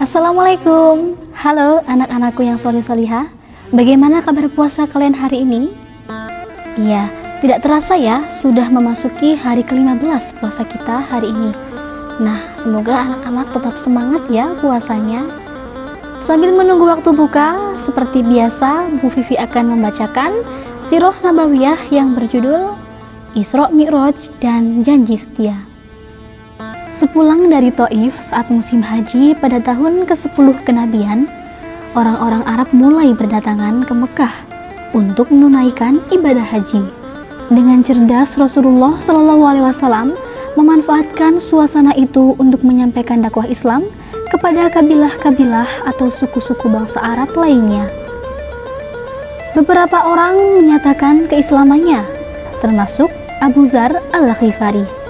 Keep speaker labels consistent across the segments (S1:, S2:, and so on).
S1: Assalamualaikum. Halo anak-anakku yang solih-solihah. Bagaimana kabar puasa kalian hari ini? Iya, tidak terasa ya sudah memasuki hari ke-15 puasa kita hari ini. Nah, semoga anak-anak tetap semangat ya puasanya. Sambil menunggu waktu buka, seperti biasa Bu Vivi akan membacakan Sirah Nabawiyah yang berjudul Isra Mi'raj dan Janji Setia. Sepulang dari Thaif saat musim haji pada tahun ke-10 kenabian, orang-orang Arab mulai berdatangan ke Mekah untuk menunaikan ibadah haji. Dengan cerdas Rasulullah SAW memanfaatkan suasana itu untuk menyampaikan dakwah Islam kepada kabilah-kabilah atau suku-suku bangsa Arab lainnya. Beberapa orang menyatakan keislamannya, termasuk Abu Dzar Al-Ghifari.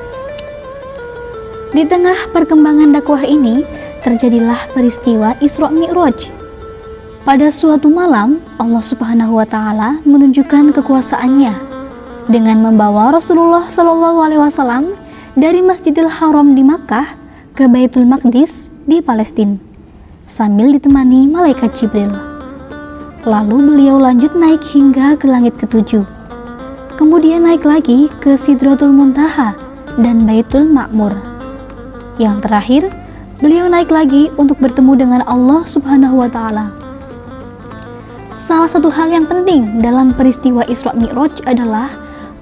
S1: Di tengah perkembangan dakwah ini, terjadilah peristiwa Isra Mi'raj. Pada suatu malam, Allah Subhanahu wa Ta'ala menunjukkan kekuasaannya dengan membawa Rasulullah SAW dari Masjidil Haram di Makkah ke Baitul Maqdis di Palestina, sambil ditemani malaikat Jibril. Lalu beliau lanjut naik hingga ke langit ke-7. Kemudian naik lagi ke Sidratul Muntaha dan Baitul Ma'mur. Yang terakhir, beliau naik lagi untuk bertemu dengan Allah Subhanahu wa Ta'ala. Salah satu hal yang penting dalam peristiwa Isra Mi'raj adalah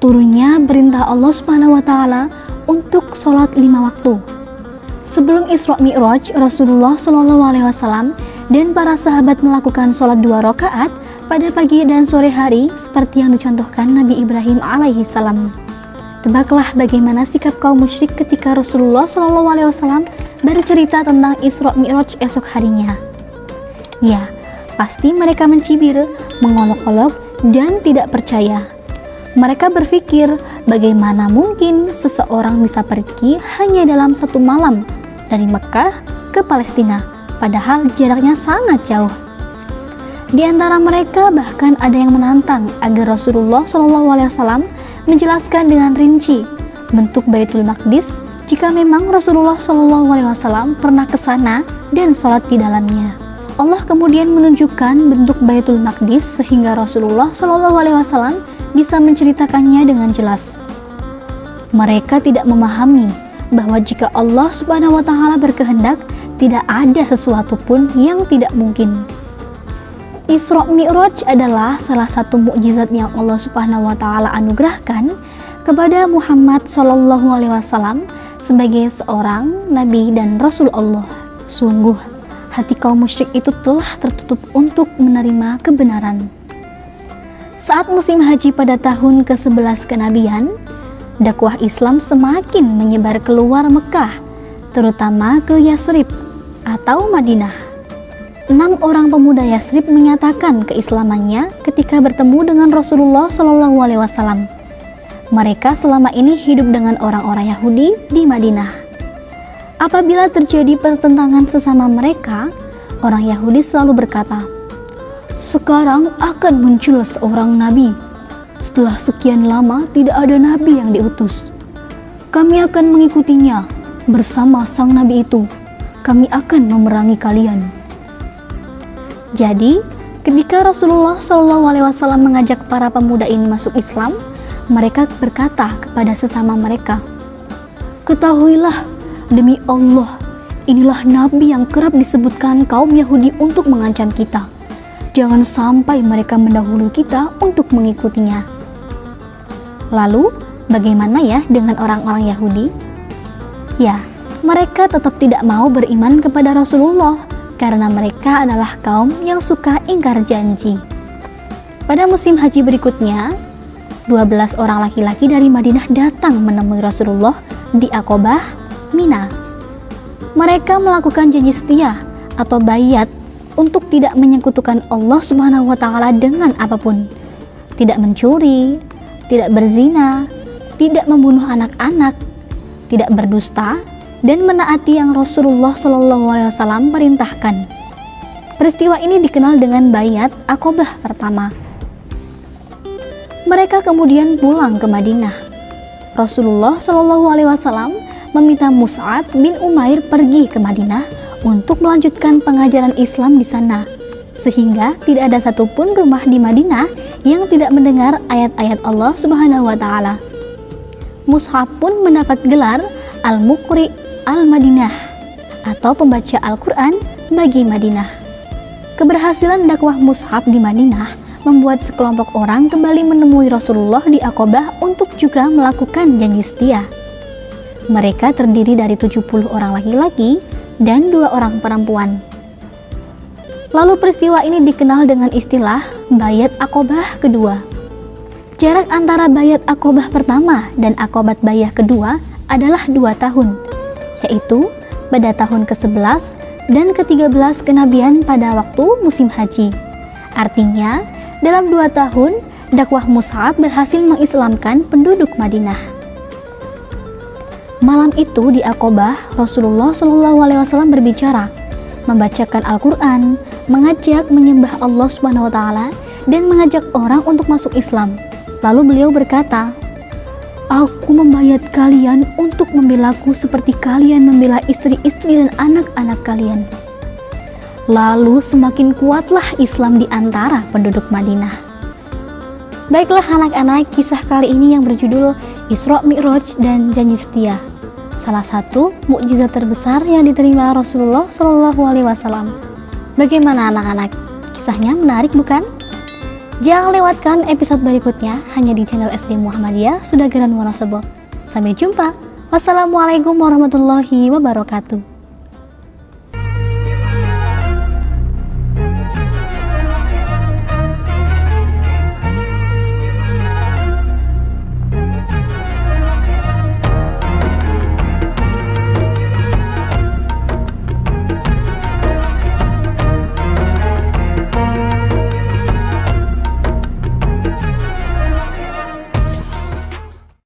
S1: turunnya perintah Allah Subhanahu wa Ta'ala untuk sholat 5 waktu. Sebelum Isra Mi'raj, Rasulullah SAW dan para sahabat melakukan sholat 2 rakaat pada pagi dan sore hari seperti yang dicontohkan Nabi Ibrahim alaihissalam. Tebaklah bagaimana sikap kaum musyrik ketika Rasulullah SAW bercerita tentang Isra Mi'raj esok harinya. Ya, pasti mereka mencibir, mengolok-olok, dan tidak percaya. Mereka berpikir bagaimana mungkin seseorang bisa pergi hanya dalam 1 malam dari Mekah ke Palestina, padahal jaraknya sangat jauh. Di antara mereka bahkan ada yang menantang agar Rasulullah SAW menjelaskan dengan rinci bentuk Baitul Maqdis jika memang Rasulullah SAW pernah ke sana dan sholat di dalamnya. Allah kemudian menunjukkan bentuk Baitul Maqdis sehingga Rasulullah SAW bisa menceritakannya dengan jelas. Mereka tidak memahami bahwa jika Allah Subhanahu wa Ta'ala berkehendak, tidak ada sesuatu pun yang tidak mungkin. Isra Mi'raj adalah salah satu mukjizat yang Allah Subhanahu wa Ta'ala anugerahkan kepada Muhammad SAW sebagai seorang nabi dan rasul Allah. Sungguh, hati kaum musyrik itu telah tertutup untuk menerima kebenaran. Saat musim haji pada tahun ke-11 kenabian, dakwah Islam semakin menyebar keluar Mekah, terutama ke Yasrib atau Madinah. 6 orang pemuda Yasrib menyatakan keislamannya ketika bertemu dengan Rasulullah SAW. Mereka selama ini hidup dengan orang-orang Yahudi di Madinah. Apabila terjadi pertentangan sesama mereka, orang Yahudi selalu berkata, "Sekarang akan muncul seorang nabi. Setelah sekian lama tidak ada nabi yang diutus. Kami akan mengikutinya. Bersama sang nabi itu, kami akan memerangi kalian." Jadi, ketika Rasulullah SAW mengajak para pemuda ini masuk Islam, mereka berkata kepada sesama mereka, "Ketahuilah, demi Allah, inilah nabi yang kerap disebutkan kaum Yahudi untuk mengancam kita. Jangan sampai mereka mendahului kita untuk mengikutinya." Lalu, bagaimana ya dengan orang-orang Yahudi? Ya, mereka tetap tidak mau beriman kepada Rasulullah karena mereka adalah kaum yang suka ingkar janji. Pada musim haji berikutnya, 12 orang laki-laki dari Madinah datang menemui Rasulullah di Aqobah, Mina. Mereka melakukan janji setia atau baiat untuk tidak menyekutukan Allah Subhanahu wa Ta'ala dengan apapun. Tidak mencuri, tidak berzina, tidak membunuh anak-anak, tidak berdusta, dan menaati yang Rasulullah SAW perintahkan. Peristiwa ini dikenal dengan Baiat Aqobah pertama. Mereka kemudian pulang ke Madinah. Rasulullah SAW meminta Mus'ab bin Umair pergi ke Madinah untuk melanjutkan pengajaran Islam di sana, sehingga tidak ada satupun rumah di Madinah yang tidak mendengar ayat-ayat Allah Subhanahu wa Ta'ala. Mushaf pun mendapat gelar Al-Muqri Al-Madinah atau pembaca Al-Quran bagi Madinah. Keberhasilan dakwah Mushaf di Madinah membuat sekelompok orang kembali menemui Rasulullah di Aqabah untuk juga melakukan janji setia. Mereka terdiri dari 70 orang laki-laki dan 2 orang perempuan. Lalu peristiwa ini dikenal dengan istilah Bayat Aqabah kedua. Jarak antara Bayat Aqabah pertama dan Aqabah Bayah kedua adalah 2 tahun, yaitu pada tahun ke-11 dan ke-13 kenabian pada waktu musim haji. Artinya, dalam 2 tahun, dakwah Mus'ab berhasil mengislamkan penduduk Madinah. Malam itu di Aqabah, Rasulullah SAW berbicara, membacakan Al-Quran, mengajak menyembah Allah Subhanahu wa Ta'ala, dan mengajak orang untuk masuk Islam. Lalu beliau berkata, "Aku membayat kalian untuk membelaku seperti kalian membela istri-istri dan anak-anak kalian." Lalu semakin kuatlah Islam di antara penduduk Madinah. Baiklah anak-anak, kisah kali ini yang berjudul Isra Mi'raj dan Janji Setia, salah satu mukjizat terbesar yang diterima Rasulullah SAW. Bagaimana anak-anak? Kisahnya menarik bukan? Jangan lewatkan episode berikutnya hanya di channel SD Muhammadiyah Sudageran Wonosobo. Sampai jumpa. Wassalamualaikum warahmatullahi wabarakatuh.